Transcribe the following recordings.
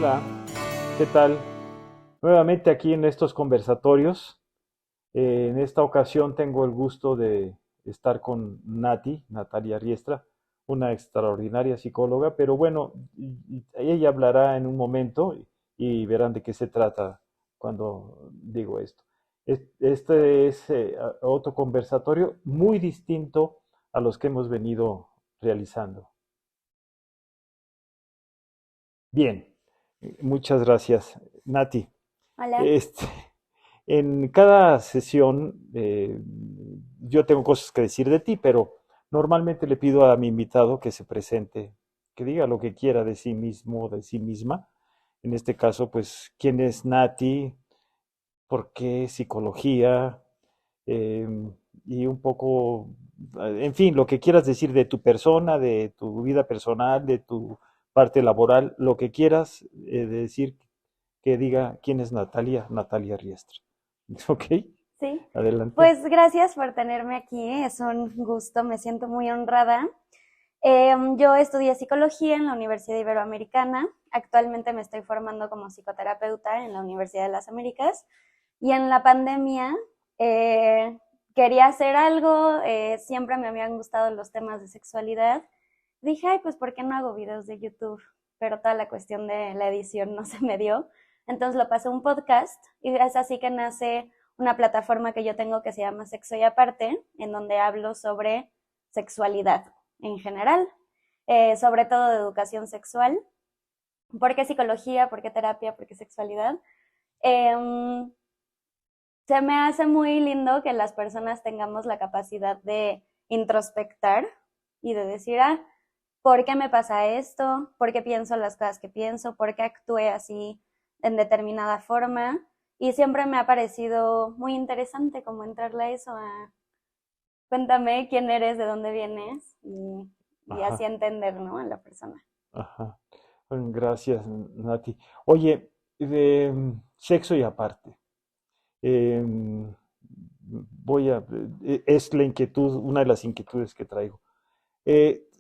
Hola, ¿qué tal? Nuevamente aquí en estos conversatorios. En esta ocasión tengo el gusto de estar con Natalia Riestra, una extraordinaria psicóloga, pero bueno, ella hablará en un momento y verán de qué se trata cuando digo esto. Este es otro conversatorio muy distinto a los que hemos venido realizando. Bien, muchas gracias, Nati. Hola. Este, en cada sesión yo tengo cosas que decir de ti, pero normalmente le pido a mi invitado que se presente, que diga lo que quiera de sí mismo o de sí misma. En este caso, pues, ¿quién es Nati? ¿Por qué psicología? Eh, y un poco, en fin, lo que quieras decir de tu persona, de tu vida personal, de tu parte laboral, lo que quieras decir que diga quién es Natalia Riestra. ¿Ok? Sí, Adelante. pues gracias por tenerme aquí, es un gusto, me siento muy honrada. Yo estudié psicología en la Universidad Iberoamericana, actualmente me estoy formando como psicoterapeuta en la Universidad de las Américas y en la pandemia eh, quería hacer algo, siempre me habían gustado los temas de sexualidad. Dije, ay, pues ¿por qué no hago videos de YouTube? Pero toda la cuestión de la edición no se me dio. Entonces lo pasé a un podcast y es así que nace una plataforma que yo tengo que se llama Sexo y Aparte, en donde hablo sobre sexualidad en general, sobre todo de educación sexual. ¿Por qué psicología? ¿Por qué terapia? ¿Por qué sexualidad? Eh, Se me hace muy lindo que las personas tengamos la capacidad de introspectar y de decir, ah, ¿por qué me pasa esto? ¿Por qué pienso las cosas que pienso? ¿Por qué actúe así en determinada forma? Y siempre me ha parecido muy interesante como entrarle a eso, a cuéntame quién eres, de dónde vienes y así Ajá, entender, ¿no? A la persona. ajá. Gracias, Nati. Oye, de sexo y aparte. Voy a, es la inquietud, una de las inquietudes que traigo.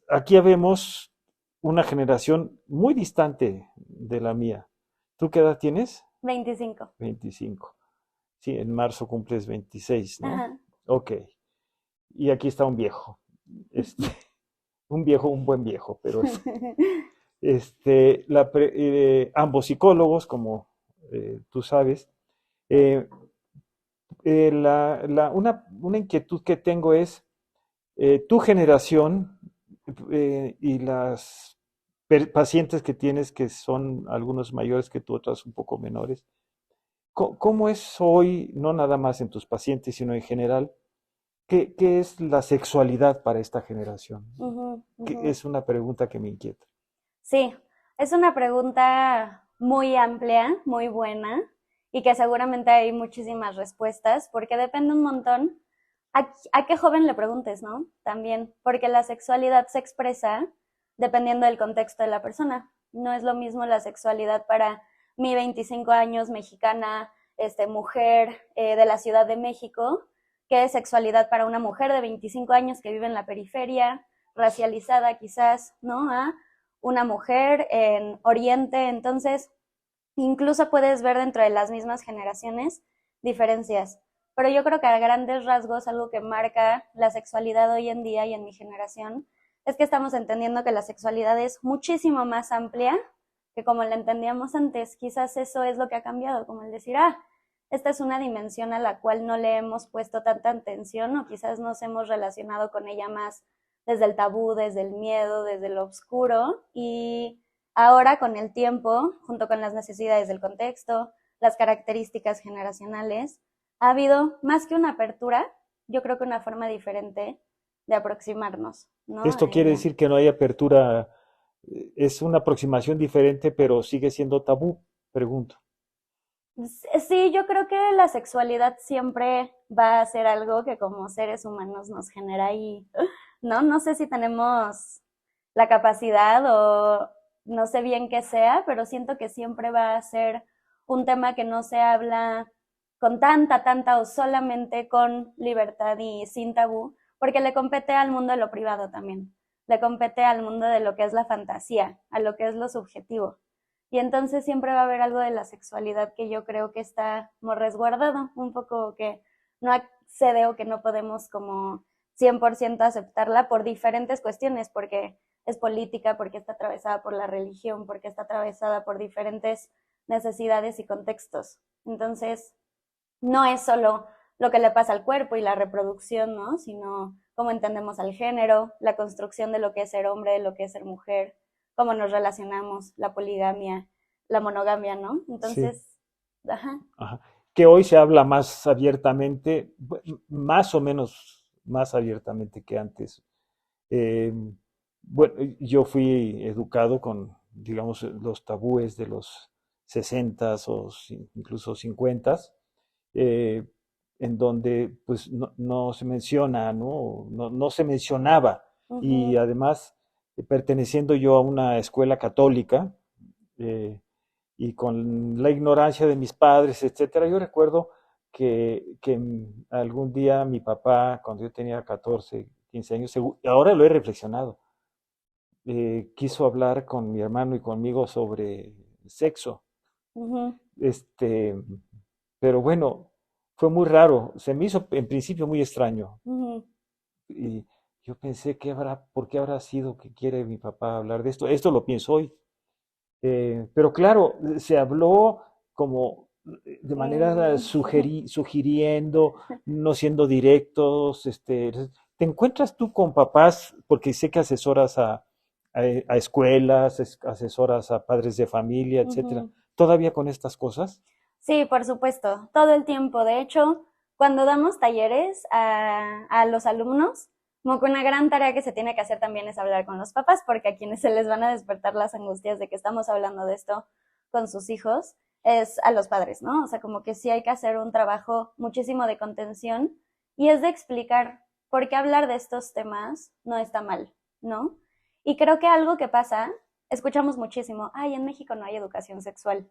Aquí vemos una generación muy distante de la mía. ¿Tú qué edad tienes? 25. 25. Sí, en marzo cumples 26, ¿no? Ajá. Ok. Y aquí está un viejo. Este, un viejo, un buen viejo, pero ambos psicólogos, como tú sabes. Eh, una inquietud que tengo es, tu generación y las pacientes que tienes, que son algunos mayores que tú, otras un poco menores, ¿cómo es hoy, no nada más en tus pacientes, sino en general, qué es la sexualidad para esta generación? Ujú, Que ujú. es una pregunta que me inquieta. Sí, es una pregunta muy amplia, muy buena y que seguramente hay muchísimas respuestas porque depende un montón a qué joven le preguntes, ¿no? También, porque la sexualidad se expresa dependiendo del contexto de la persona. No es lo mismo la sexualidad para mi 25 años mexicana, mujer de la Ciudad de México, que sexualidad para una mujer de 25 años que vive en la periferia, racializada quizás, ¿no? A una mujer en Oriente. Entonces, incluso puedes ver dentro de las mismas generaciones diferencias. Pero yo creo que a grandes rasgos algo que marca la sexualidad hoy en día y en mi generación es que estamos entendiendo que la sexualidad es muchísimo más amplia que como la entendíamos antes. Quizás eso es lo que ha cambiado, como el decir, ah, esta es una dimensión a la cual no le hemos puesto tanta atención o quizás nos hemos relacionado con ella más desde el tabú, desde el miedo, desde lo oscuro y ahora con el tiempo, junto con las necesidades del contexto, las características generacionales, ha habido más que una apertura, yo creo que una forma diferente de aproximarnos, ¿no? Esto A quiere ella. decir que no hay apertura, es una aproximación diferente, pero sigue siendo tabú, pregunto. Sí, yo creo que la sexualidad siempre va a ser algo que como seres humanos nos genera y, ¿no? No sé si tenemos la capacidad o no sé bien qué sea, pero siento que siempre va a ser un tema que no se habla con tanta o solamente con libertad y sin tabú, porque le compete al mundo de lo privado también, le compete al mundo de lo que es la fantasía, a lo que es lo subjetivo. Y entonces siempre va a haber algo de la sexualidad que yo creo que está como resguardado, un poco que no accede o que no podemos como 100% aceptarla por diferentes cuestiones, porque es política, porque está atravesada por la religión, porque está atravesada por diferentes necesidades y contextos. Entonces, no es solo lo que le pasa al cuerpo y la reproducción, ¿no? Sino cómo entendemos al género, la construcción de lo que es ser hombre, de lo que es ser mujer, cómo nos relacionamos, la poligamia, la monogamia, ¿no? Sí, Entonces, ajá. ajá. Que hoy se habla más abiertamente, más o menos más abiertamente que antes. Eh, bueno, yo fui educado con, digamos, los tabúes de los 60 o incluso 50, eh, en donde pues no se menciona, no se mencionaba. Y Ujú, además, perteneciendo yo a una escuela católica, eh, y con la ignorancia de mis padres, etcétera, yo recuerdo que algún día mi papá, cuando yo tenía 14, 15 años, ahora lo he reflexionado, quiso hablar con mi hermano y conmigo sobre sexo. ujú, Este, pero bueno, fue muy raro, se me hizo en principio muy extraño. ujú. Y yo pensé, ¿por qué habrá sido que quiere mi papá hablar de esto? Esto lo pienso hoy. Pero claro, se habló como de manera Mm. sugiriendo, no siendo directos. ¿Te encuentras tú con papás, porque sé que asesoras a escuelas, asesoras a padres de familia, etcétera, Ujú. todavía con estas cosas? Sí, por supuesto, todo el tiempo. De hecho, cuando damos talleres a los alumnos, como que una gran tarea que se tiene que hacer también es hablar con los papás, porque a quienes se les van a despertar las angustias de que estamos hablando de esto con sus hijos es a los padres, ¿no? O sea, como que sí hay que hacer un trabajo muchísimo de contención y es de explicar por qué hablar de estos temas no está mal, ¿no? Y creo que algo que pasa, escuchamos muchísimo, ay, en México no hay educación sexual.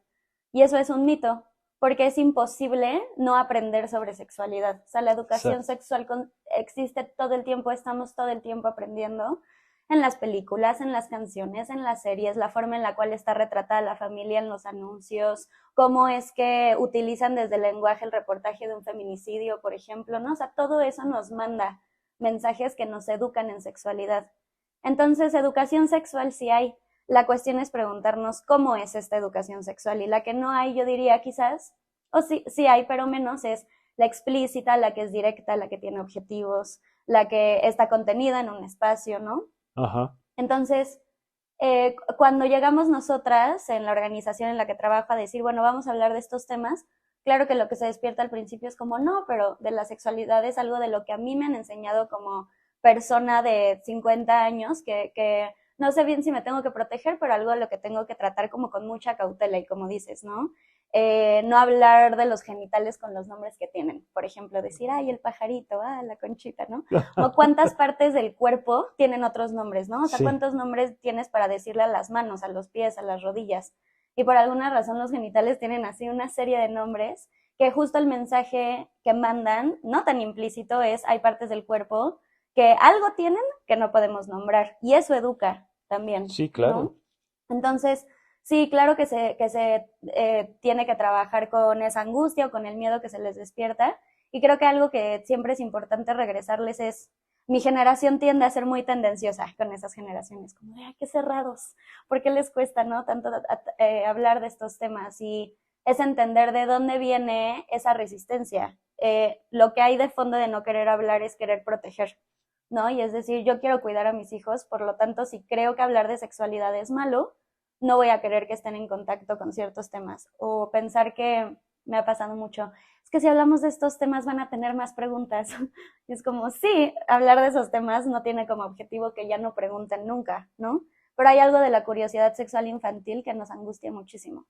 Y eso es un mito, porque es imposible no aprender sobre sexualidad. O sea, la educación Exacto. sexual existe todo el tiempo, estamos todo el tiempo aprendiendo en las películas, en las canciones, en las series, la forma en la cual está retratada la familia en los anuncios, cómo es que utilizan desde el lenguaje el reportaje de un feminicidio, por ejemplo, ¿no? O sea, todo eso nos manda mensajes que nos educan en sexualidad. Entonces, educación sexual sí hay, la cuestión es preguntarnos cómo es esta educación sexual y la que no hay, yo diría quizás, o sí, sí hay, pero menos es la explícita, la que es directa, la que tiene objetivos, la que está contenida en un espacio, ¿no? Ajá. Entonces, cuando llegamos nosotras en la organización en la que trabajo a decir, bueno, vamos a hablar de estos temas, claro que lo que se despierta al principio es como, no, pero de la sexualidad es algo de lo que a mí me han enseñado como persona de 50 años, que no sé bien si me tengo que proteger, pero algo de lo que tengo que tratar como con mucha cautela y como dices, ¿no? No hablar de los genitales con los nombres que tienen. Por ejemplo, decir, ay, el pajarito, ah, la conchita, ¿no? Como cuántas partes del cuerpo tienen otros nombres, ¿no? O sea, Sí, cuántos nombres tienes para decirle a las manos, a los pies, a las rodillas. Y por alguna razón los genitales tienen así una serie de nombres que justo el mensaje que mandan, no tan implícito, es hay partes del cuerpo que algo tienen que no podemos nombrar. Y eso educa también, sí, ¿no? claro. Entonces, sí, claro que se tiene que trabajar con esa angustia o con el miedo que se les despierta. Y creo que algo que siempre es importante regresarles es, mi generación tiende a ser muy tendenciosa con esas generaciones, como de, ay, qué cerrados, ¿por qué les cuesta, no? Tanto hablar de estos temas y es entender de dónde viene esa resistencia. Lo que hay de fondo de no querer hablar es querer proteger, ¿no? Y es decir, yo quiero cuidar a mis hijos, por lo tanto, si creo que hablar de sexualidad es malo, no voy a querer que estén en contacto con ciertos temas. O pensar que me ha pasado mucho, es que si hablamos de estos temas van a tener más preguntas. Y es como, sí, hablar de esos temas no tiene como objetivo que ya no pregunten nunca, ¿no? Pero hay algo de la curiosidad sexual infantil que nos angustia muchísimo.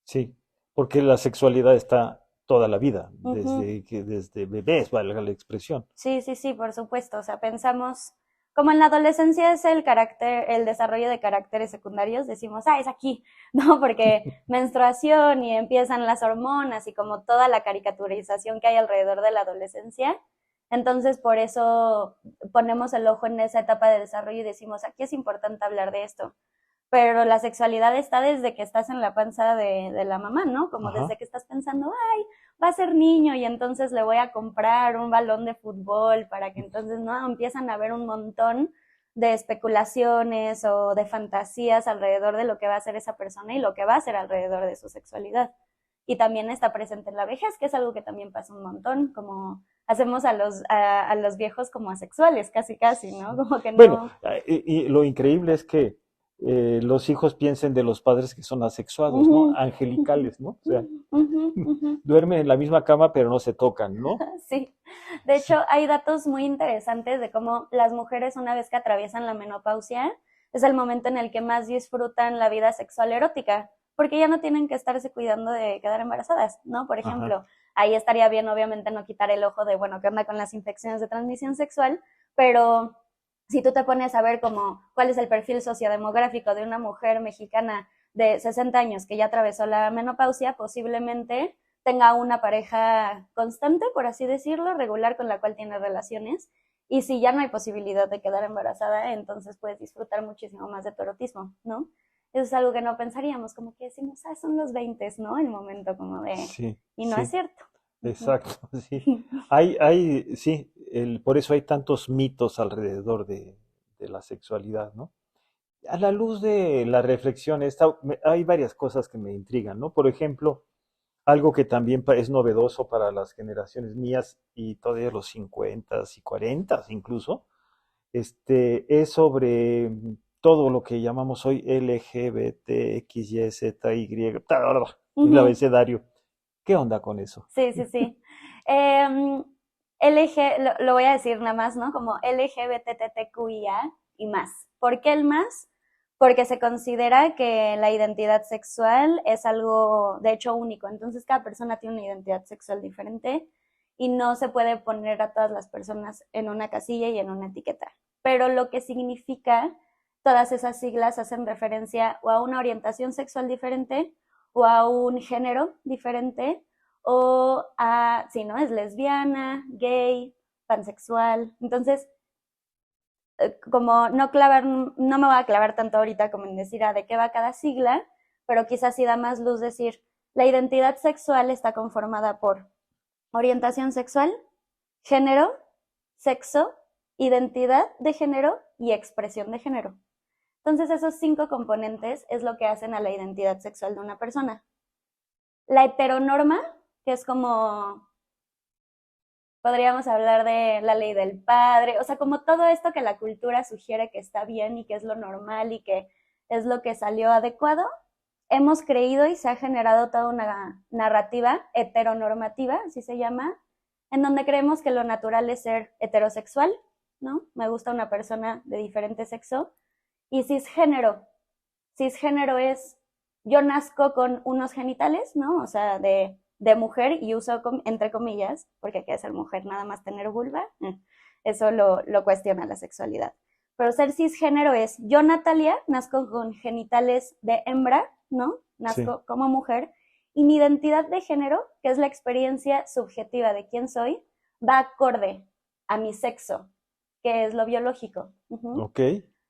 Sí, porque la sexualidad está toda la vida, Ujú. desde bebés, valga la expresión. Sí, sí, sí, por supuesto. O sea, pensamos, como en la adolescencia es el carácter, el desarrollo de caracteres secundarios, decimos, ah, es aquí, ¿no? Porque menstruación y empiezan las hormonas y como toda la caricaturización que hay alrededor de la adolescencia. Entonces, por eso ponemos el ojo en esa etapa de desarrollo y decimos, aquí es importante hablar de esto. pero la sexualidad está desde que estás en la panza de la mamá, ¿no? Como desde Ajá. que estás pensando, ay, va a ser niño y entonces le voy a comprar un balón de fútbol para que entonces, ¿no? Empiezan a haber un montón de especulaciones o de fantasías alrededor de lo que va a hacer esa persona y lo que va a hacer alrededor de su sexualidad. Y también está presente en la vejez, que es algo que también pasa un montón, como hacemos a los viejos como asexuales, casi casi, ¿no? Sí. Como que Bueno, no. y lo increíble es que los hijos piensen de los padres que son asexuados, ¿no? Ujú. Angelicales, ¿no? O sea, Ujú, ujú. duermen en la misma cama pero no se tocan, ¿no? Sí, de Sí. hecho hay datos muy interesantes de cómo las mujeres una vez que atraviesan la menopausia es el momento en el que más disfrutan la vida sexual erótica, porque ya no tienen que estarse cuidando de quedar embarazadas, ¿no? Por Ajá. ejemplo, ahí estaría bien obviamente no quitar el ojo de, bueno, qué onda con las infecciones de transmisión sexual, pero si tú te pones a ver como cuál es el perfil sociodemográfico de una mujer mexicana de 60 años que ya atravesó la menopausia, posiblemente tenga una pareja constante, por así decirlo, regular con la cual tiene relaciones. Y si ya no hay posibilidad de quedar embarazada, entonces puedes disfrutar muchísimo más de tu erotismo, ¿no? Eso es algo que no pensaríamos, como que decimos, ah, son los 20, ¿no? El momento como de... Sí, Y no es sí, cierto. Uh-huh. exacto, sí. Sí, por eso hay tantos mitos alrededor de la sexualidad, ¿no? A la luz de la reflexión, hay varias cosas que me intrigan, ¿no? Por ejemplo, algo que también es novedoso para las generaciones mías y todavía los 50 y 40 incluso, es sobre todo lo que llamamos hoy LGBT, XY, Z, Y, el Uh-huh. abecedario. ¿Qué onda con eso? Sí, sí, sí. Eh, LG, lo voy a decir nada más, ¿no? Como LGBTTQIA y más. ¿Por qué el más? Porque se considera que la identidad sexual es algo, de hecho, único. Entonces, cada persona tiene una identidad sexual diferente y no se puede poner a todas las personas en una casilla y en una etiqueta. Pero lo que significa, todas esas siglas hacen referencia o a una orientación sexual diferente o a un género diferente o a, si no, es lesbiana, gay, pansexual. Entonces, como no clavar, no me voy a clavar tanto ahorita como en decir de qué va cada sigla, pero quizás sí da más luz decir, la identidad sexual está conformada por orientación sexual, género, sexo, identidad de género y expresión de género. Entonces esos 5 componentes es lo que hacen a la identidad sexual de una persona. La heteronorma, que es como podríamos hablar de la ley del padre, o sea, como todo esto que la cultura sugiere que está bien y que es lo normal y que es lo que salió adecuado, hemos creído y se ha generado toda una narrativa heteronormativa, así se llama, en donde creemos que lo natural es ser heterosexual, ¿no? Me gusta una persona de diferente sexo, y cisgénero. Cisgénero es yo nazco con unos genitales, ¿no? O sea, de mujer y uso entre comillas, porque hay que ser mujer nada más tener vulva, eso lo cuestiona la sexualidad. Pero ser cisgénero es yo, Natalia, nazco con genitales de hembra, ¿no? Sí, Nazco como mujer y mi identidad de género, que es la experiencia subjetiva de quién soy, va acorde a mi sexo, que es lo biológico. Uh-huh. ok.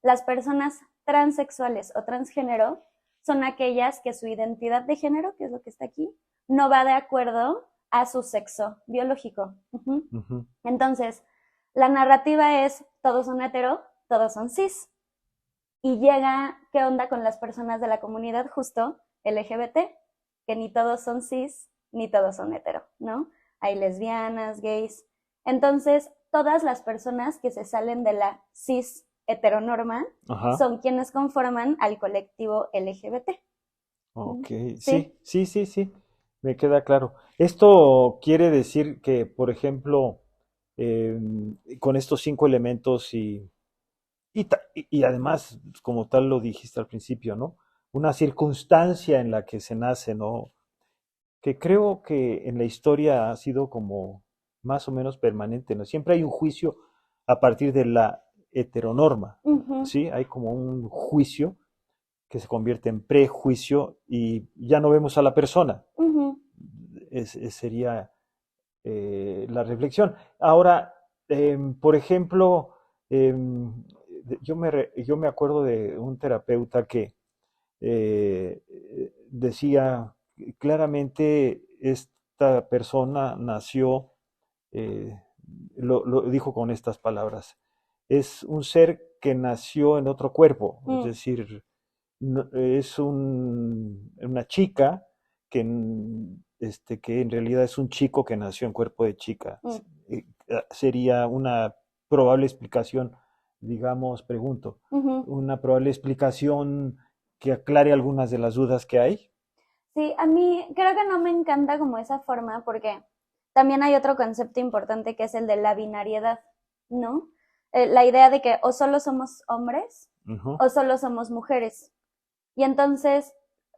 Las personas transexuales o transgénero son aquellas que su identidad de género, que es lo que está aquí, no va de acuerdo a su sexo biológico. Uh-huh. Ujú. Entonces, la narrativa es todos son hetero, todos son cis. Y llega, ¿qué onda con las personas de la comunidad justo LGBT? Que ni todos son cis, ni todos son hetero, ¿no? Hay lesbianas, gays. Entonces, todas las personas que se salen de la cis heteronorma Ajá, son quienes conforman al colectivo LGBT. ok. Sí. Sí, sí, sí, sí, me queda claro. Esto quiere decir que, por ejemplo, con estos 5 elementos y además, como tal lo dijiste al principio, ¿no? Una circunstancia en la que se nace, ¿no? Que creo que en la historia ha sido como más o menos permanente, ¿no? Siempre hay un juicio a partir de la heteronorma, Uh-huh, ¿sí? Hay como un juicio que se convierte en prejuicio y ya no vemos a la persona. uh-huh. Sería la reflexión. Ahora, por ejemplo, yo me acuerdo de un terapeuta que decía claramente esta persona nació, eh, lo dijo con estas palabras, es un ser que nació en otro cuerpo, es Mm, decir, es una chica que en realidad es un chico que nació en cuerpo de chica. mm, Sería una probable explicación, digamos, pregunto, ujú. una probable explicación que aclare algunas de las dudas que hay. Sí, a mí creo que no me encanta como esa forma porque también hay otro concepto importante que es el de la binariedad, ¿no? La idea de que o solo somos hombres Ujú. o solo somos mujeres. Y entonces,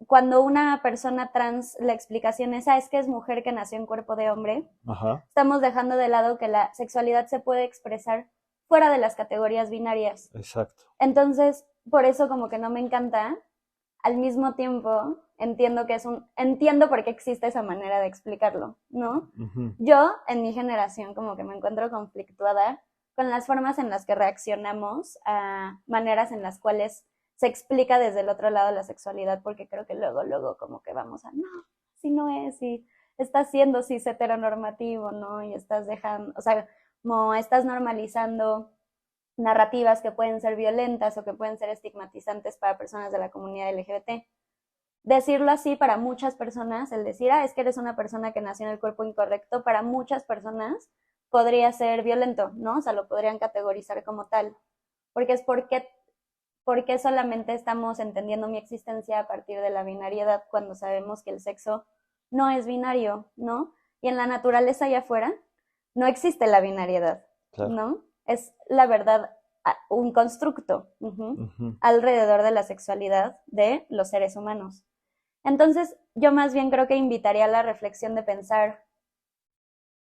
cuando una persona trans, la explicación es que es mujer que nació en cuerpo de hombre, Ajá, estamos dejando de lado que la sexualidad se puede expresar fuera de las categorías binarias. exacto. Entonces, por eso como que no me encanta. Al mismo tiempo, entiendo que entiendo por qué existe esa manera de explicarlo, ¿no? Ujú. Yo, en mi generación, como que me encuentro conflictuada con las formas en las que reaccionamos a maneras en las cuales se explica desde el otro lado la sexualidad, porque creo que luego, como que vamos a, no, si no es, si estás siendo cis heteronormativo, ¿no? Y estás dejando, o sea, como estás normalizando narrativas que pueden ser violentas o que pueden ser estigmatizantes para personas de la comunidad LGBT. Decirlo así para muchas personas, el decir, es que eres una persona que nació en el cuerpo incorrecto, para muchas personas podría ser violento, ¿no? O sea, lo podrían categorizar como tal. Porque es porque solamente estamos entendiendo mi existencia a partir de la binariedad cuando sabemos que el sexo no es binario, ¿no? Y en la naturaleza allá afuera no existe la binariedad, Claro. ¿no? Es la verdad un constructo Ujú. alrededor de la sexualidad de los seres humanos. Entonces, yo más bien creo que invitaría a la reflexión de pensar,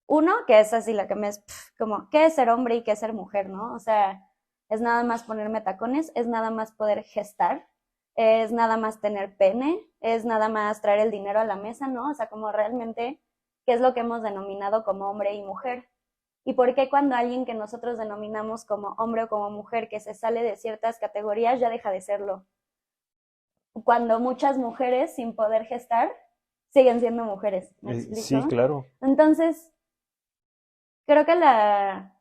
uno, que es así la que me es como, ¿qué es ser hombre y qué es ser mujer, no? O sea, es nada más ponerme tacones, es nada más poder gestar, es nada más tener pene, es nada más traer el dinero a la mesa, ¿no? O sea, como realmente, ¿qué es lo que hemos denominado como hombre y mujer? ¿Y por qué cuando alguien que nosotros denominamos como hombre o como mujer que se sale de ciertas categorías ya deja de serlo? Cuando muchas mujeres sin poder gestar siguen siendo mujeres, ¿me Sí, explico? claro. Entonces, creo que la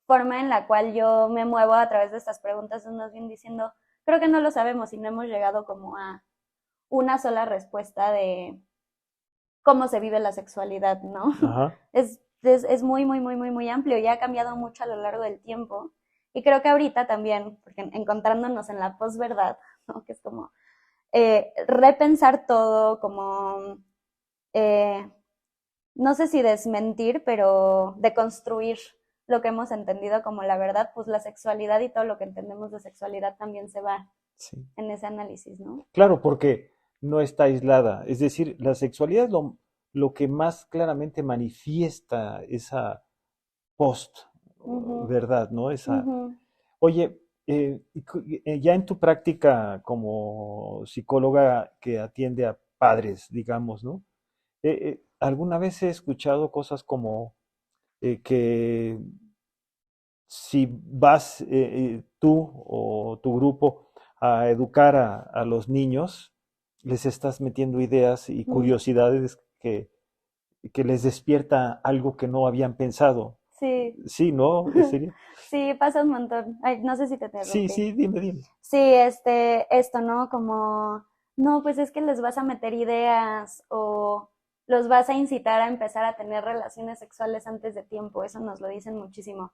forma en la cual yo me muevo a través de estas preguntas es más bien diciendo, creo que no lo sabemos y no hemos llegado como a una sola respuesta de cómo se vive la sexualidad, ¿no? Ajá. Es muy amplio y ha cambiado mucho a lo largo del tiempo. Y creo que ahorita también, porque encontrándonos en la posverdad, ¿no? Que es como repensar todo, como eh, no sé si desmentir, pero deconstruir lo que hemos entendido como la verdad, pues la sexualidad y todo lo que entendemos de sexualidad también se va Sí. en ese análisis, ¿no? Claro, porque no está aislada. Es decir, la sexualidad es lo que más claramente manifiesta esa Ujú, post-verdad, ¿no? ujú. Oye, ya en tu práctica como psicóloga que atiende a padres, digamos, ¿no? Alguna vez he escuchado cosas como que si vas tú o tu grupo a educar a los niños, les estás metiendo ideas y Mm, curiosidades que les despierta algo que no habían pensado. sí, Sí, ¿no? ¿En serio? sí, pasa un montón. Ay, no sé si te Sí, interrumpí. sí, dime, dime. Sí, esto, ¿no? Como, no, pues es que les vas a meter ideas o los vas a incitar a empezar a tener relaciones sexuales antes de tiempo, eso nos lo dicen muchísimo.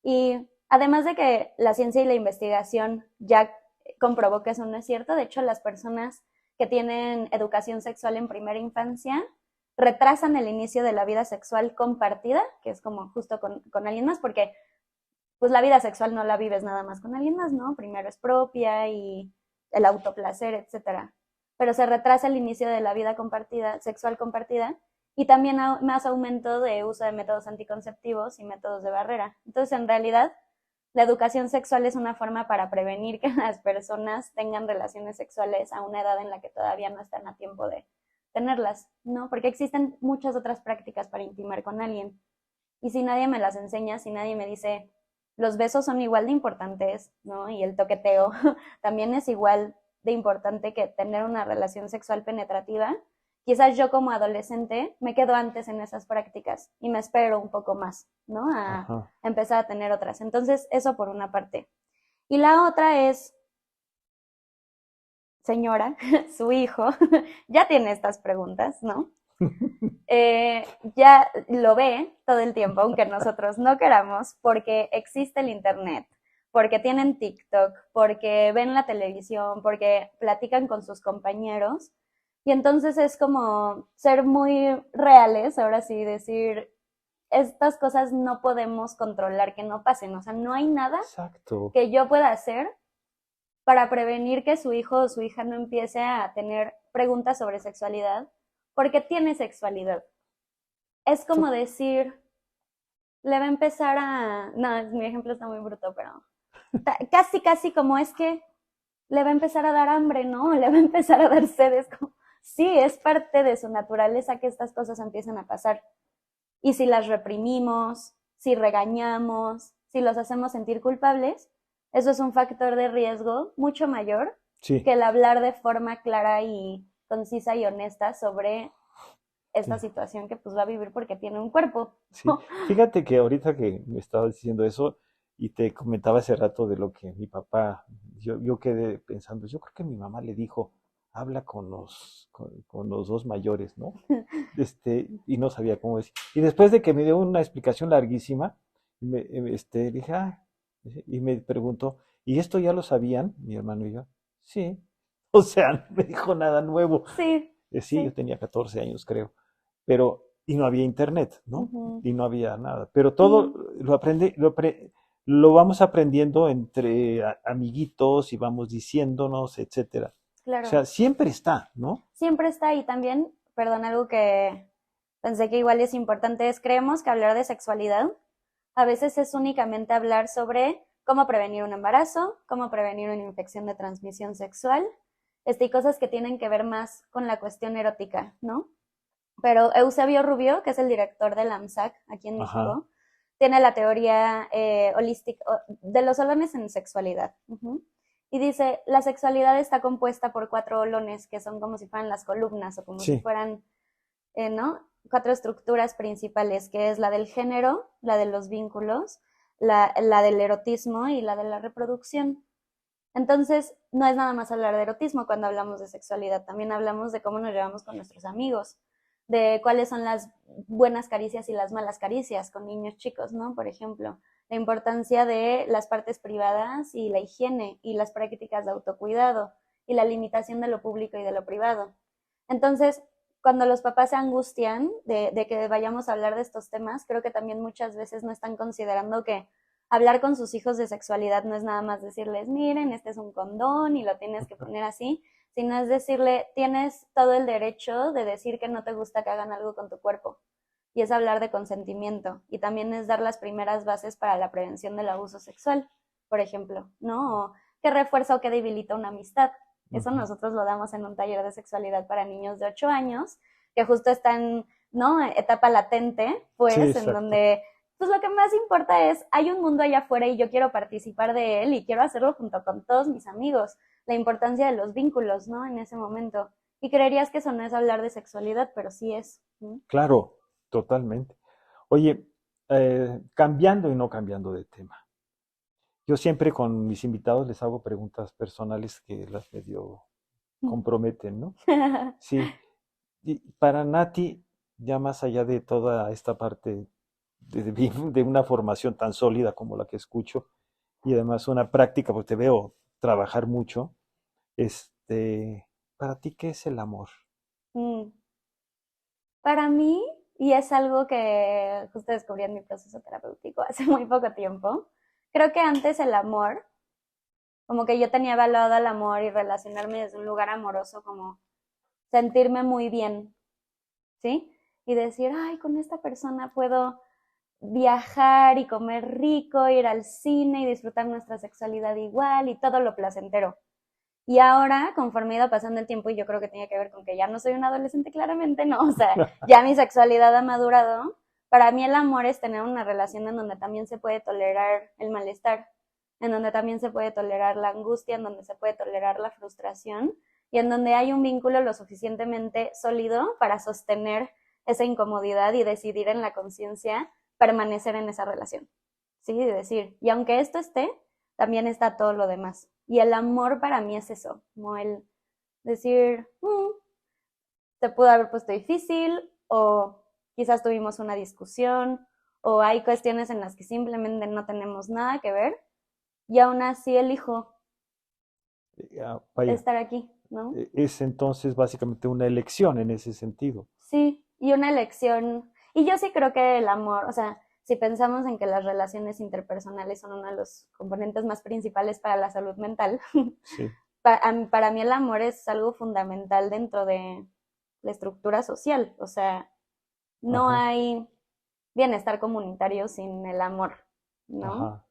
Y además de que la ciencia y la investigación ya comprobó que eso no es cierto, de hecho las personas que tienen educación sexual en primera infancia retrasan el inicio de la vida sexual compartida, que es como justo con alguien más, porque pues la vida sexual no la vives nada más con alguien más, ¿no? Primero es propia y el autoplacer, etcétera. Pero se retrasa el inicio de la vida compartida, sexual compartida, y también más aumento de uso de métodos anticonceptivos y métodos de barrera. Entonces, en realidad, la educación sexual es una forma para prevenir que las personas tengan relaciones sexuales a una edad en la que todavía no están a tiempo de tenerlas, ¿no? Porque existen muchas otras prácticas para intimar con alguien. Y si nadie me las enseña, si nadie me dice, los besos son igual de importantes, ¿no? Y el toqueteo también es igual de importante que tener una relación sexual penetrativa, quizás yo como adolescente me quedo antes en esas prácticas y me espero un poco más, ¿no? A Ajá. empezar a tener otras. Entonces, eso por una parte. Y la otra es, señora, su hijo, ya tiene estas preguntas, ¿no? Ya lo ve todo el tiempo, aunque nosotros no queramos, porque existe el Internet, porque tienen TikTok, porque ven la televisión, porque platican con sus compañeros. Y entonces es como ser muy reales, ahora sí, decir, estas cosas no podemos controlar que no pasen. O sea, no hay nada Exacto. que yo pueda hacer para prevenir que su hijo o su hija no empiece a tener preguntas sobre sexualidad, porque tiene sexualidad. Es como To- decir, le va a empezar a... No, mi ejemplo está muy bruto, pero casi, casi como es que le va a empezar a dar hambre, ¿no? Le va a empezar a dar sed. Es como, sí, es parte de su naturaleza que estas cosas empiecen a pasar. Y si las reprimimos, si regañamos, si los hacemos sentir culpables, eso es un factor de riesgo mucho mayor Sí, que el hablar de forma clara y concisa y honesta sobre esta sí, situación que pues va a vivir porque tiene un cuerpo. sí. Fíjate que ahorita que me estaba diciendo eso y te comentaba hace rato de lo que mi papá, yo quedé pensando, yo creo que mi mamá le dijo, habla con los dos mayores, ¿no? Y no sabía cómo decir. Y después de que me dio una explicación larguísima, dije, ah, y me preguntó, ¿y esto ya lo sabían, mi hermano y yo? Sí. O sea, no me dijo nada nuevo. Sí, Sí, yo sí. tenía 14 años, creo. Pero, y no había internet, ¿no? Ujú. Y no había nada. Pero todo Sí, lo vamos aprendiendo entre amiguitos y vamos diciéndonos, etcétera. O claro. sea, siempre está, ¿no? Siempre está ahí también, perdón, algo que pensé que igual es importante es creemos que hablar de sexualidad a veces es únicamente hablar sobre cómo prevenir un embarazo, cómo prevenir una infección de transmisión sexual, y cosas que tienen que ver más con la cuestión erótica, ¿no? Pero Eusebio Rubio, que es el director del AMSAC aquí en Ajá. México, tiene la teoría holística de los olones en sexualidad. Uh-huh. Y dice, la sexualidad está compuesta por 4 olones, que son como si fueran las columnas o como si Sí, fueran, ¿no? 4 estructuras principales, que es la del género, la de los vínculos, la del erotismo y la de la reproducción. Entonces, no es nada más hablar de erotismo cuando hablamos de sexualidad, también hablamos de cómo nos llevamos con nuestros amigos, de cuáles son las buenas caricias y las malas caricias con niños chicos, ¿no? Por ejemplo, la importancia de las partes privadas y la higiene y las prácticas de autocuidado y la limitación de lo público y de lo privado. Entonces, cuando los papás se angustian de que vayamos a hablar de estos temas, creo que también muchas veces no están considerando que hablar con sus hijos de sexualidad no es nada más decirles, miren, este es un condón y lo tienes que poner así, sino es decirle, tienes todo el derecho de decir que no te gusta que hagan algo con tu cuerpo. Y es hablar de consentimiento. Y también es dar las primeras bases para la prevención del abuso sexual, por ejemplo, ¿no? O qué refuerza o qué debilita una amistad. Eso ujú. nosotros lo damos en un taller de sexualidad para niños de 8 años, que justo están, ¿no? Etapa latente, Sí, pues, en exacto. donde pues lo que más importa es, hay un mundo allá afuera y yo quiero participar de él y quiero hacerlo junto con todos mis amigos. La importancia de los vínculos, ¿no? En ese momento. Y creerías que eso no es hablar de sexualidad, pero sí es. ¿No? Claro, totalmente. Oye, cambiando y no cambiando de tema. Yo siempre con mis invitados les hago preguntas personales que las medio comprometen, ¿no? Sí. Y para Nati, ya más allá de toda esta parte de una formación tan sólida como la que escucho, y además una práctica, porque te veo trabajar mucho, ¿para ti qué es el amor? Mm. Para mí, y es algo que justo descubrí en mi proceso terapéutico hace muy poco tiempo, creo que antes el amor, como que yo tenía evaluado el amor y relacionarme desde un lugar amoroso, como sentirme muy bien, ¿sí? Y decir, ay, con esta persona puedo viajar y comer rico, ir al cine y disfrutar nuestra sexualidad igual y todo lo placentero. Y ahora, conforme ha ido pasando el tiempo, y yo creo que tiene que ver con que ya no soy un adolescente, claramente, ¿no? O sea, ya mi sexualidad ha madurado. Para mí el amor es tener una relación en donde también se puede tolerar el malestar, en donde también se puede tolerar la angustia, en donde se puede tolerar la frustración y en donde hay un vínculo lo suficientemente sólido para sostener esa incomodidad y decidir en la conciencia permanecer en esa relación. ¿Sí? Y decir, y aunque esto esté, también está todo lo demás. Y el amor para mí es eso, como el decir, te pudo haber puesto difícil o quizás tuvimos una discusión o hay cuestiones en las que simplemente no tenemos nada que ver y aún así elijo Vaya, estar aquí, ¿no? es entonces básicamente una elección en ese sentido. Sí, y una elección. Y yo sí creo que el amor, o sea, si pensamos en que las relaciones interpersonales son uno de los componentes más principales para la salud mental, Sí, para mí el amor es algo fundamental dentro de la estructura social. O sea, no ajá, hay bienestar comunitario sin el amor, ¿no? ajá.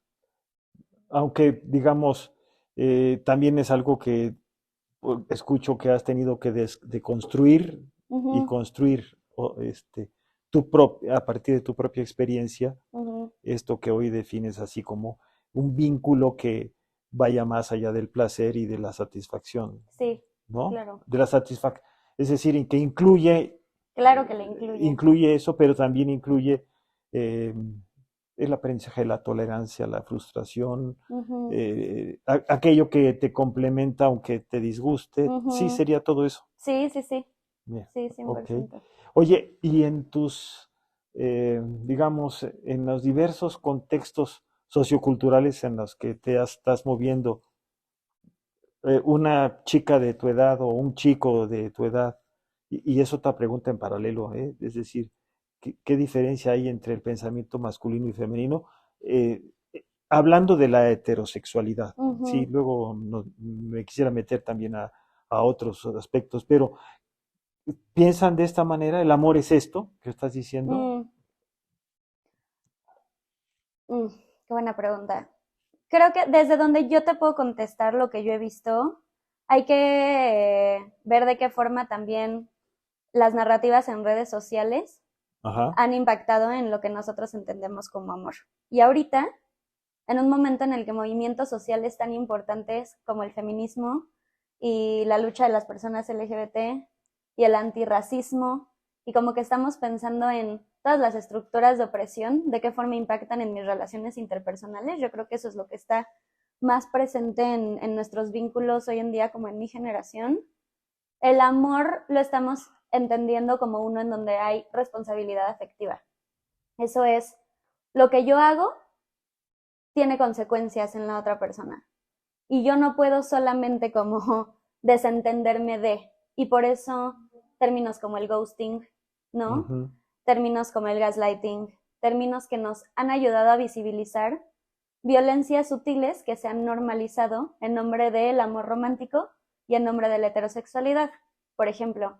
Aunque, digamos, también es algo que escucho que has tenido que de construir y Ujú, construir a partir de tu propia experiencia, ujú. esto que hoy defines así como un vínculo que vaya más allá del placer y de la satisfacción, Sí, ¿no? claro. De la satisfacción, es decir, en que incluye, Claro que le incluye. incluye eso, pero también incluye eh, el aprendizaje de la tolerancia, la frustración, Ujú, aquello que te complementa aunque te disguste, sí, ujú. sería todo eso. Sí, sí, sí. Bien, Sí, cien por ok. ciento. Oye, y en tus, digamos, en los diversos contextos socioculturales en los que estás moviendo, una chica de tu edad o un chico de tu edad, y es otra pregunta en paralelo, es decir, ¿qué diferencia hay entre el pensamiento masculino y femenino? Eh, Hablando de la heterosexualidad, sí, Ujú. luego me quisiera meter también a otros aspectos, pero ¿piensan de esta manera? ¿El amor es esto que estás diciendo? Mm, mm, qué buena pregunta. Creo que desde donde yo te puedo contestar lo que yo he visto, hay que ver de qué forma también las narrativas en redes sociales Ajá, han impactado en lo que nosotros entendemos como amor. Y ahorita, en un momento en el que movimientos sociales tan importantes como el feminismo y la lucha de las personas LGBT y el antirracismo, y como que estamos pensando en todas las estructuras de opresión, de qué forma impactan en mis relaciones interpersonales, yo creo que eso es lo que está más presente en nuestros vínculos hoy en día como en mi generación. El amor lo estamos entendiendo como uno en donde hay responsabilidad afectiva. Eso es, lo que yo hago tiene consecuencias en la otra persona. Y yo no puedo solamente como desentenderme de. Y por eso términos como el ghosting, ¿no? ujú, Términos como el gaslighting, términos que nos han ayudado a visibilizar violencias sutiles que se han normalizado en nombre del amor romántico y en nombre de la heterosexualidad. Por ejemplo,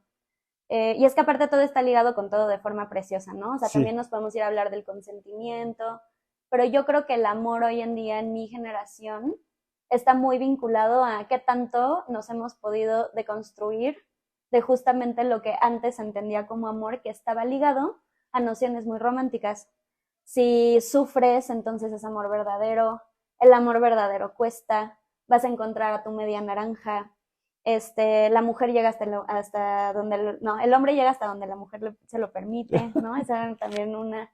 y es que aparte todo está ligado con todo de forma preciosa, ¿no? O sea, también sí, nos podemos ir a hablar del consentimiento, pero yo creo que el amor hoy en día en mi generación está muy vinculado a qué tanto nos hemos podido deconstruir de justamente lo que antes se entendía como amor, que estaba ligado a nociones muy románticas. Si sufres, entonces es amor verdadero, el amor verdadero cuesta, vas a encontrar a tu media naranja, la mujer llega hasta donde, no, el hombre llega hasta donde la mujer se lo permite, ¿no? Esa era también una.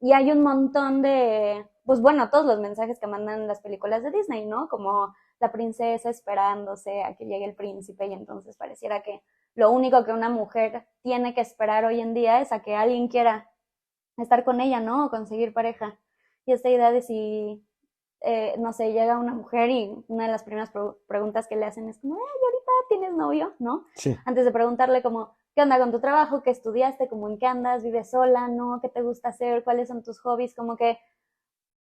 Y hay un montón de, pues bueno, todos los mensajes que mandan las películas de Disney, ¿no? Como la princesa esperándose a que llegue el príncipe y entonces pareciera que lo único que una mujer tiene que esperar hoy en día es a que alguien quiera estar con ella, ¿no? O conseguir pareja. Y esta idea de si no sé, llega una mujer y una de las primeras preguntas que le hacen es como, ¿y ahorita tienes novio? ¿No? sí, Antes de preguntarle como, ¿qué onda con tu trabajo? ¿Qué estudiaste? ¿Cómo en qué andas? ¿Vives sola? ¿No? ¿Qué te gusta hacer? ¿Cuáles son tus hobbies? Como que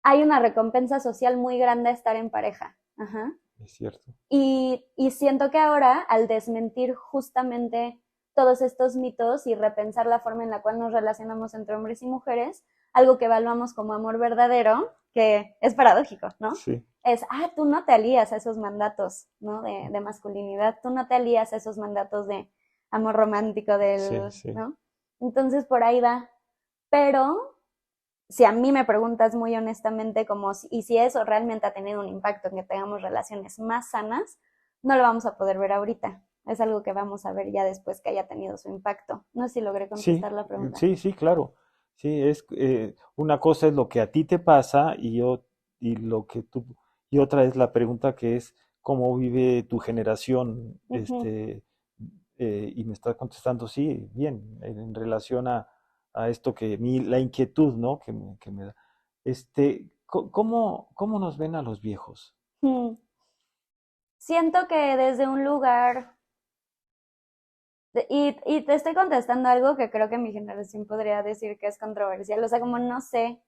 hay una recompensa social muy grande a estar en pareja. Ajá. es cierto. Y siento que ahora, al desmentir justamente todos estos mitos y repensar la forma en la cual nos relacionamos entre hombres y mujeres, algo que evaluamos como amor verdadero, que es paradójico, ¿no? Sí, Es, tú no te alías a esos mandatos, ¿no? De masculinidad, tú no te alías a esos mandatos de amor romántico, sí, sí. ¿no? Entonces por ahí va. Pero si a mí me preguntas muy honestamente y si eso realmente ha tenido un impacto en que tengamos relaciones más sanas, no lo vamos a poder ver ahorita. Es algo que vamos a ver ya después que haya tenido su impacto. No sé si logré Sí, contestar la pregunta. sí, sí, claro. Sí, es una cosa es lo que a ti te pasa y lo que tú y otra es la pregunta que es cómo vive tu generación, Ujú. y me estás contestando sí, bien, en relación a esto la inquietud, ¿no? Que me da. ¿Cómo nos ven a los viejos? Mm. Siento que desde un lugar, y te estoy contestando algo que creo que mi generación podría decir que es controversial, o sea, como no sé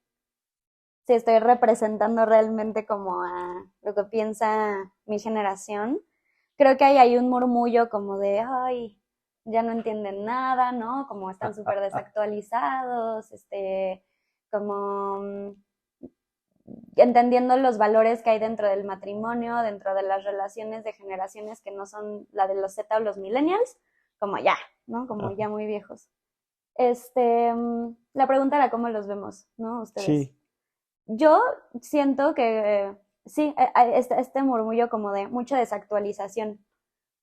si estoy representando realmente como a lo que piensa mi generación. Creo que hay un murmullo como de, ay, ya no entienden nada, ¿no? Como están súper desactualizados, como entendiendo los valores que hay dentro del matrimonio, dentro de las relaciones de generaciones que no son la de los Z o los millennials, como ya, ¿no? Como Ajá. ya muy viejos. La pregunta era cómo los vemos, ¿no? Ustedes. Sí, Yo siento que sí, este murmullo como de mucha desactualización,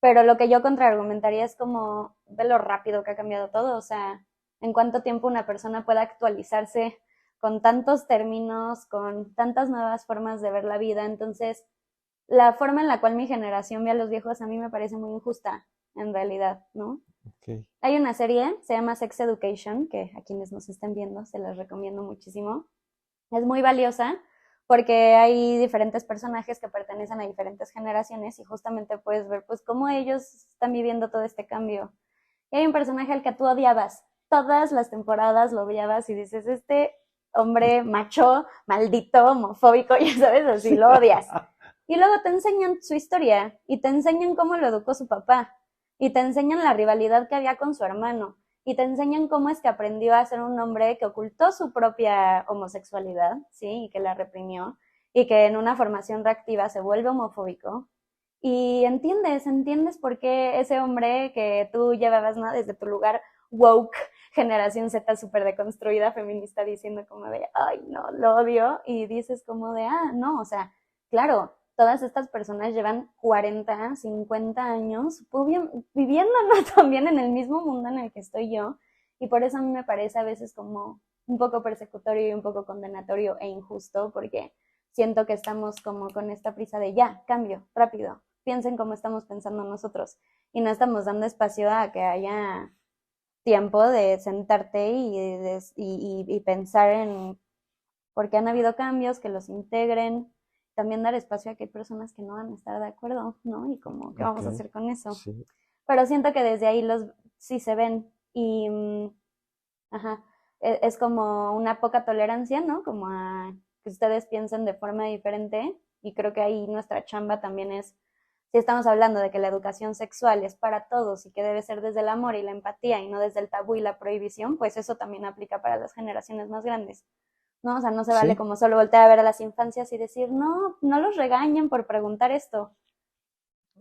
pero lo que yo contraargumentaría es como ve lo rápido que ha cambiado todo, o sea, en cuánto tiempo una persona puede actualizarse con tantos términos, con tantas nuevas formas de ver la vida, entonces la forma en la cual mi generación ve a los viejos a mí me parece muy injusta, en realidad, ¿no? ok. Hay una serie, se llama Sex Education, que a quienes nos estén viendo se las recomiendo muchísimo. Es muy valiosa porque hay diferentes personajes que pertenecen a diferentes generaciones y justamente puedes ver pues cómo ellos están viviendo todo este cambio. Y hay un personaje al que tú odiabas, todas las temporadas lo odiabas y dices, este hombre macho, maldito, homofóbico, ya sabes, así Sí. lo odias. Y luego te enseñan su historia y te enseñan cómo lo educó su papá y te enseñan la rivalidad que había con su hermano y te enseñan cómo es que aprendió a ser un hombre que ocultó su propia homosexualidad, ¿sí? Y que la reprimió y que en una formación reactiva se vuelve homofóbico. Y entiendes por qué ese hombre que tú llevabas, ¿no? Desde tu lugar woke, generación Z súper deconstruida, feminista, diciendo como de, ay, no, lo odio. Y dices como de, ah, no, o sea, claro, todas estas personas llevan 40, 50 años viviendo, ¿no? También en el mismo mundo en el que estoy yo. Y por eso a mí me parece a veces como un poco persecutorio y un poco condenatorio e injusto, porque siento que estamos como con esta prisa de ya, cambio, rápido, piensen como estamos pensando nosotros. Y no estamos dando espacio a que haya tiempo de sentarte y pensar en por qué han habido cambios, que los integren. También dar espacio a que hay personas que no van a estar de acuerdo, ¿no? Y como, ¿qué Ok, vamos a hacer con eso? sí. Pero siento que desde ahí los sí se ven y ajá, es como una poca tolerancia, ¿no? Como a que ustedes piensen de forma diferente y creo que ahí nuestra chamba también es, si estamos hablando de que la educación sexual es para todos y que debe ser desde el amor y la empatía y no desde el tabú y la prohibición, pues eso también aplica para las generaciones más grandes, ¿no? O sea, no se vale Sí, como solo voltear a ver a las infancias y decir, no, no los regañen por preguntar esto,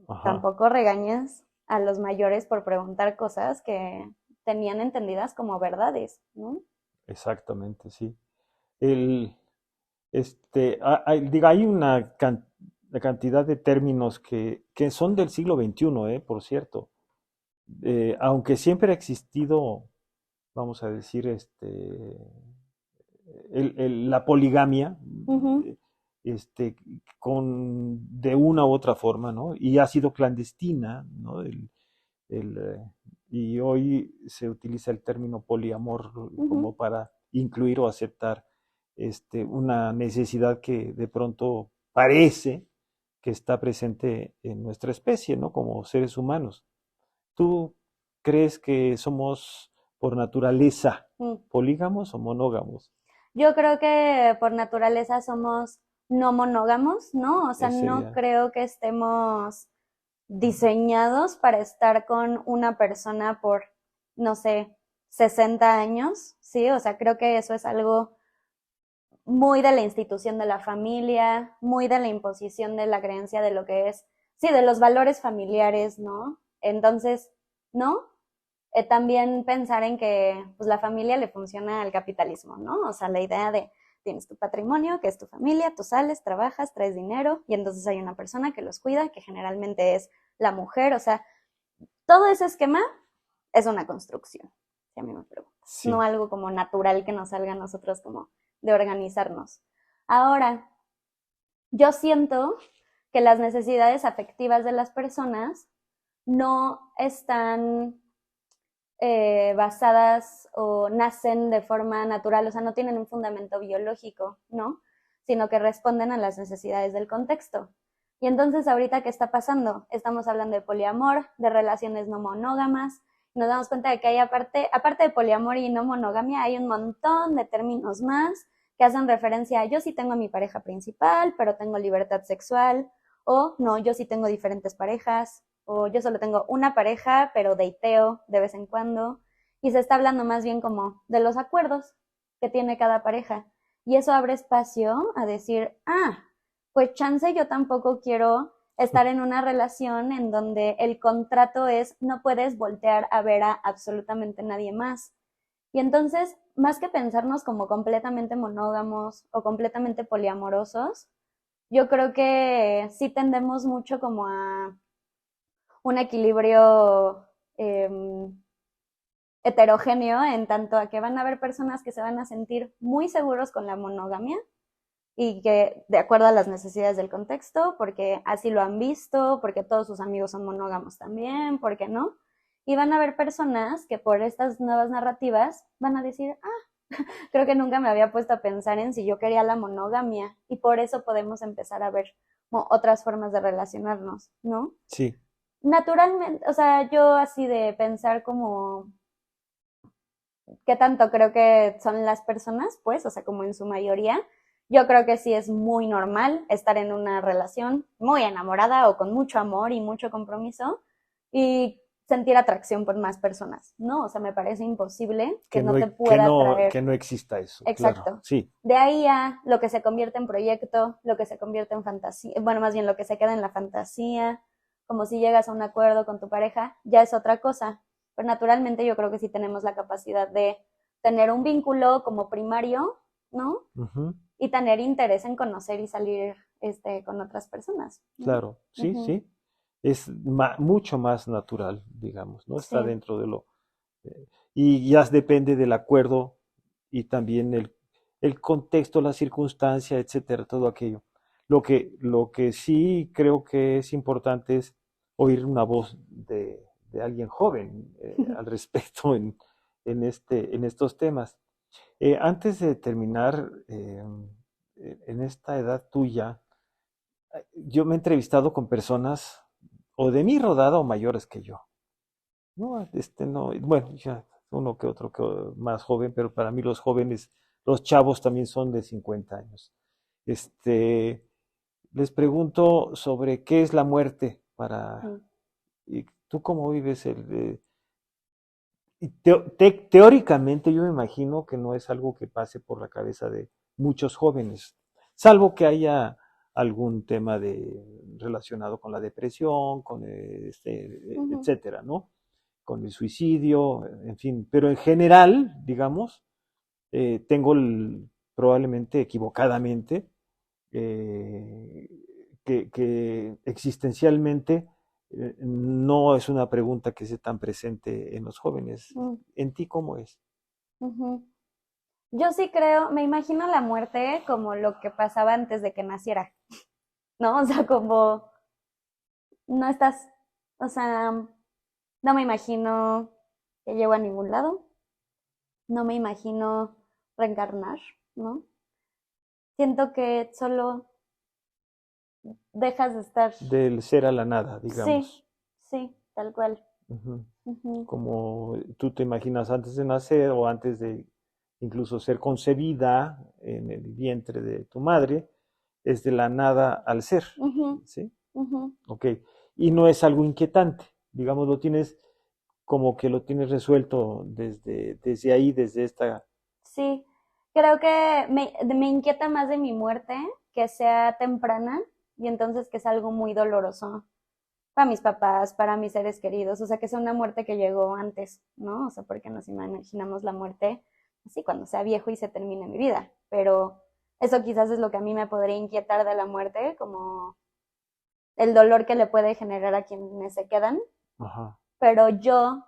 ajá, tampoco regañes a los mayores por preguntar cosas que tenían entendidas como verdades, ¿no? exactamente, sí. El, diga, hay una cantidad de términos que son del siglo XXI, por cierto. Aunque siempre ha existido, vamos a decir, la poligamia, Ujú, eh, de una u otra forma, ¿no? Y ha sido clandestina, ¿no? El, eh, y hoy se utiliza el término poliamor ujú. como para incluir o aceptar una necesidad que de pronto parece que está presente en nuestra especie, ¿no? Como seres humanos. ¿Tú crees que somos por naturaleza Mm. polígamos o monógamos? Yo creo que por naturaleza somos no monógamos, ¿no? O sea, Ese no sería. creo que estemos diseñados para estar con una persona por, no sé, 60 años, ¿sí? O sea, creo que eso es algo muy de la institución de la familia, muy de la imposición de la creencia de lo que es, sí, de los valores familiares, ¿no? Entonces, ¿no? También pensar en que pues, la familia le funciona al capitalismo, ¿no? O sea, la idea de tienes tu patrimonio, que es tu familia, tú sales, trabajas, traes dinero y entonces hay una persona que los cuida, que generalmente es la mujer, o sea, todo ese esquema es una construcción, si a mí me preguntas, no Sí, algo como natural que nos salga a nosotros como de organizarnos. Ahora, yo siento que las necesidades afectivas de las personas no están basadas o nacen de forma natural, o sea, no tienen un fundamento biológico, ¿no? Sino que responden a las necesidades del contexto. Y entonces, ahorita, ¿qué está pasando? Estamos hablando de poliamor, de relaciones no monógamas. Nos damos cuenta de que hay, aparte de poliamor y no monogamia, hay un montón de términos más que hacen referencia a yo sí tengo a mi pareja principal, pero tengo libertad sexual, o no, yo sí tengo diferentes parejas, o yo solo tengo una pareja, pero dateo de vez en cuando, y se está hablando más bien como de los acuerdos que tiene cada pareja. Y eso abre espacio a decir, pues chance yo tampoco quiero estar en una relación en donde el contrato es no puedes voltear a ver a absolutamente nadie más. Y entonces, más que pensarnos como completamente monógamos o completamente poliamorosos, yo creo que sí tendemos mucho como a un equilibrio eh, heterogéneo en tanto a que van a haber personas que se van a sentir muy seguros con la monogamia y que de acuerdo a las necesidades del contexto, porque así lo han visto, porque todos sus amigos son monógamos también, ¿por qué no? Y van a haber personas que por estas nuevas narrativas van a decir, creo que nunca me había puesto a pensar en si yo quería la monogamia y por eso podemos empezar a ver otras formas de relacionarnos, ¿no? sí, Naturalmente, o sea, yo así de pensar como qué tanto creo que son las personas, pues, o sea, como en su mayoría, yo creo que sí es muy normal estar en una relación muy enamorada o con mucho amor y mucho compromiso y sentir atracción por más personas, ¿no? O sea, me parece imposible que no te pueda que atraer. no exista eso, claro, Exacto. sí, De ahí a lo que se convierte en proyecto, lo que se convierte en fantasía, bueno, más bien lo que se queda en la fantasía, como si llegas a un acuerdo con tu pareja, ya es otra cosa. Pero naturalmente yo creo que sí tenemos la capacidad de tener un vínculo como primario, ¿no? ujú, Y tener interés en conocer y salir con otras personas, ¿no? claro, sí, Ujú. sí, es mucho más natural, digamos, ¿no? Está Sí. dentro de lo... y ya depende del acuerdo y también el contexto, la circunstancia, etcétera, todo aquello. Lo que sí creo que es importante es oír una voz de alguien joven al respecto en estos temas. Antes de terminar, en esta edad tuya, yo me he entrevistado con personas o de mi rodada o mayores que yo. No, no, bueno, ya uno que otro más joven, pero para mí los jóvenes, los chavos también son de 50 años. Este, les pregunto sobre qué es la muerte para, y tú cómo vives y teóricamente yo me imagino que no es algo que pase por la cabeza de muchos jóvenes, salvo que haya algún tema relacionado con la depresión, con Ujú. etcétera, ¿no? Con el suicidio, en fin, pero en general, digamos, tengo probablemente equivocadamente eh, que existencialmente no es una pregunta que esté tan presente en los jóvenes. Mm, ¿En ti cómo es? ujú. Yo sí creo, me imagino la muerte como lo que pasaba antes de que naciera, ¿no? O sea, como no estás, o sea, no me imagino que llego a ningún lado, no me imagino reencarnar, ¿no? Siento que solo dejas de estar. Del ser a la nada, Sí, digamos. sí, tal cual. Ujú. Ujú, Como tú te imaginas antes de nacer o antes de incluso ser concebida en el vientre de tu madre, es de la nada al ser, ujú, ¿sí? ujú. Ok. Y no es algo inquietante, digamos, lo tienes como que lo tienes resuelto desde ahí, desde esta... Sí, creo que me inquieta más de mi muerte que sea temprana y entonces que es algo muy doloroso. para mis papás, para mis seres queridos, o sea, que sea una muerte que llegó antes, ¿no? O sea, porque nos imaginamos la muerte así cuando sea viejo y se termine mi vida, pero eso quizás es lo que a mí me podría inquietar de la muerte, como el dolor que le puede generar a quienes se quedan, Ajá. pero yo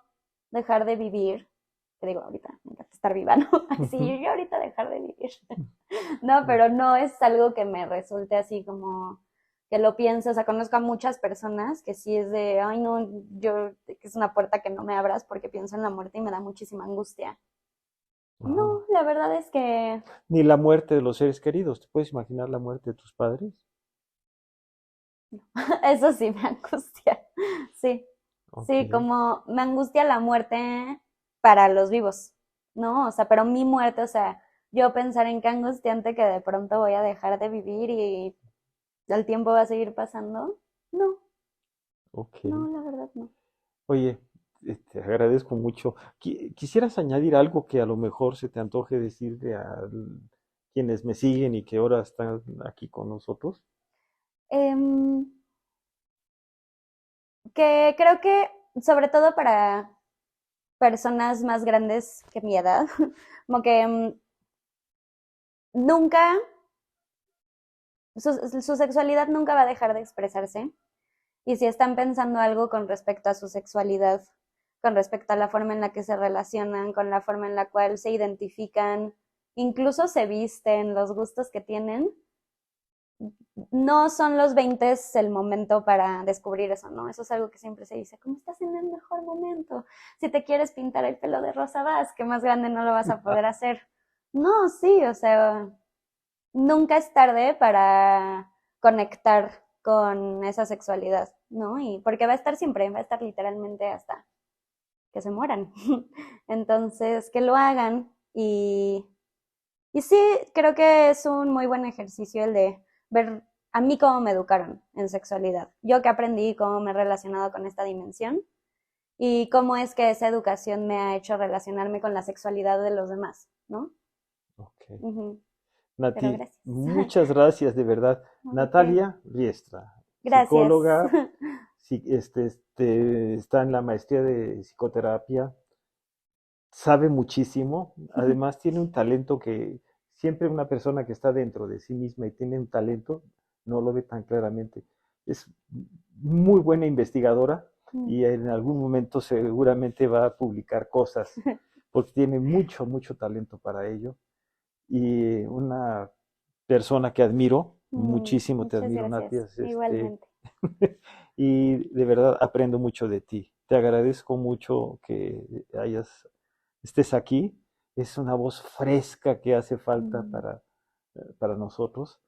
dejar de vivir, te digo, ahorita me encanta estar viva, ¿no? Así, yo ahorita dejar de vivir. No, pero no es algo que me resulte así como que lo pienso, o sea, conozco a muchas personas que sí es de, ay, no, yo, que es una puerta que no me abras porque pienso en la muerte y me da muchísima angustia. Ajá. No, la verdad es que Ni la muerte de los seres queridos. ¿Te puedes imaginar la muerte de tus padres? eso sí me angustia. Sí, Ok. sí, como me angustia la muerte para los vivos, ¿no? O sea, pero mi muerte, o sea, yo pensar en qué angustiante que de pronto voy a dejar de vivir y el tiempo va a seguir pasando. No, Ok. no, la verdad no. Oye, te agradezco mucho. ¿Quisieras añadir algo que a lo mejor se te antoje decirle a quienes me siguen y que ahora están aquí con nosotros? Em, que creo que, sobre todo para personas más grandes que mi edad, como que nunca, su sexualidad nunca va a dejar de expresarse. Y si están pensando algo con respecto a su sexualidad, con respecto a la forma en la que se relacionan, con la forma en la cual se identifican, incluso se visten, los gustos que tienen, no son los 20 el momento para descubrir eso, ¿no? Eso es algo que siempre se dice, ¿cómo estás en el mejor momento? Si te quieres pintar el pelo de rosa vas, que más grande no lo vas a poder hacer. No, sí, o sea, nunca es tarde para conectar con esa sexualidad, ¿no? Y porque va a estar siempre, va a estar literalmente hasta que se mueran. Entonces, que lo hagan y sí, creo que es un muy buen ejercicio el de ver a mí cómo me educaron en sexualidad. Yo que aprendí cómo me he relacionado con esta dimensión y cómo es que esa educación me ha hecho relacionarme con la sexualidad de los demás, ¿no? Ok. Ujú. Pero Nati, gracias. muchas gracias de verdad. No, ¿de qué? Natalia Riestra, Gracias. psicóloga, está en la maestría de psicoterapia, sabe muchísimo, además tiene un talento que siempre una persona que está dentro de sí misma y tiene un talento no lo ve tan claramente. Es muy buena investigadora y en algún momento seguramente va a publicar cosas porque tiene mucho, mucho talento para ello y una persona que admiro, muchísimo te Muchas admiro, Nati, gracias. Igualmente. y de verdad aprendo mucho de ti. Te agradezco mucho que estés aquí. Es una voz fresca que hace falta para nosotros.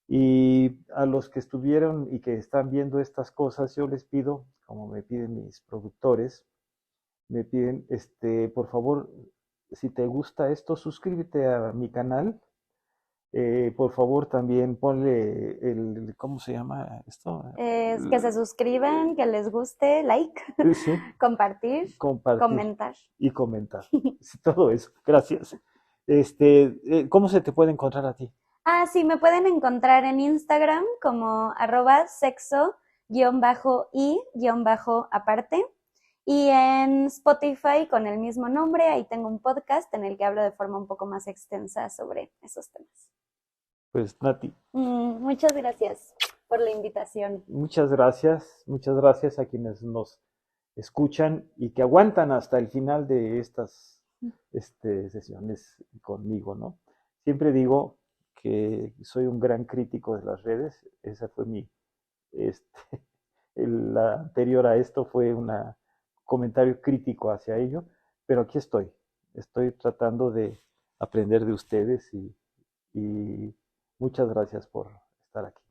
Y a los que estuvieron y que están viendo estas cosas, yo les pido, como me piden mis productores, me piden, por favor, si te gusta esto, suscríbete a mi canal. Por favor, también ponle ¿cómo se llama esto? Es que se suscriban, que les guste, like, Sí, compartir, compartir comentar. y comentar. Sí, todo eso. Gracias. ¿Cómo se te puede encontrar a ti? Ah, sí, me pueden encontrar en Instagram como @sexo_i_aparte y en Spotify con el mismo nombre. Ahí tengo un podcast en el que hablo de forma un poco más extensa sobre esos temas. Pues Nati, Muchas gracias por la invitación. muchas gracias a quienes nos escuchan y que aguantan hasta el final de estas sesiones conmigo, ¿no? Siempre digo que soy un gran crítico de las redes, esa fue este, la anterior a esto fue un comentario crítico hacia ello, pero aquí estoy tratando de aprender de ustedes y muchas gracias por estar aquí.